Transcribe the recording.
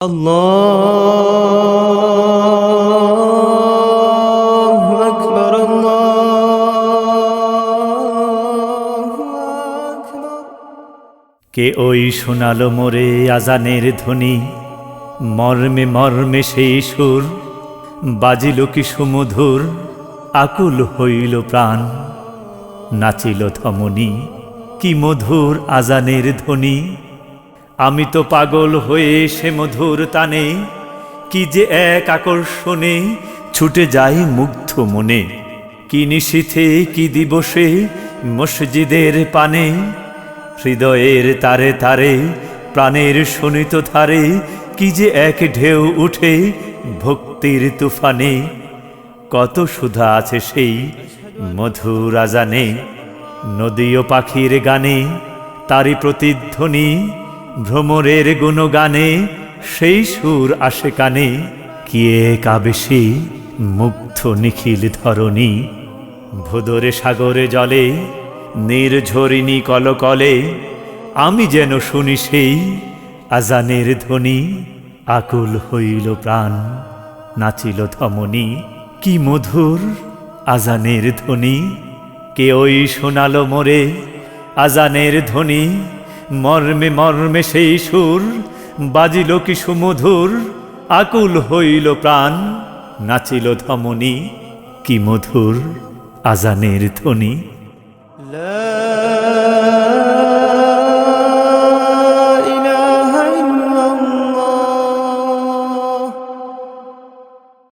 আল্লাহু আকবার, আল্লাহু আকবার। কে ওই শোনালো মোরে আজানের ধ্বনি, মর্মে মর্মে সেই সুর বাজিল কি সুমধুর, আকুল হইল প্রাণ, নাচিল ধমনী কি মধুর আজানের ধ্বনি। আমি তো পাগল হয়ে সে মধুর তানে, কি যে এক আকর্ষণে ছুটে যাই মুগ্ধ মনে। কি নিশীথে কি দিবসে মসজিদের পানে, হৃদয়ের তারে তারে প্রাণের শোনিত ধারে, কি যে এক ঢেউ উঠে ভক্তির তুফানে। কত সুধা আছে সেই মধুর আজানে, নদী ও পাখির গানে তারি প্রতিধ্বনি। ভ্রমরের গুণগানে সেই সুর আসে কানে, কি এক আবেশে মুগ্ধ নিখিল ধরণী। ভোদরে সাগরে জলে নির্ঝরিণী কলকলে, আমি যেন শুনি সেই আজানের ধ্বনি। আকুল হইল প্রাণ, নাচিল ধমনী কি মধুর আজানের ধ্বনি। কে ওই শোনালো মোরে আজানের ধ্বনি, মর্মে মর্মে সেই সুর বাজিল কি সুমধুর। আকুল হইল প্রাণ, নাচিল ধমনী কি মধুর আজানের ধ্বনি। লা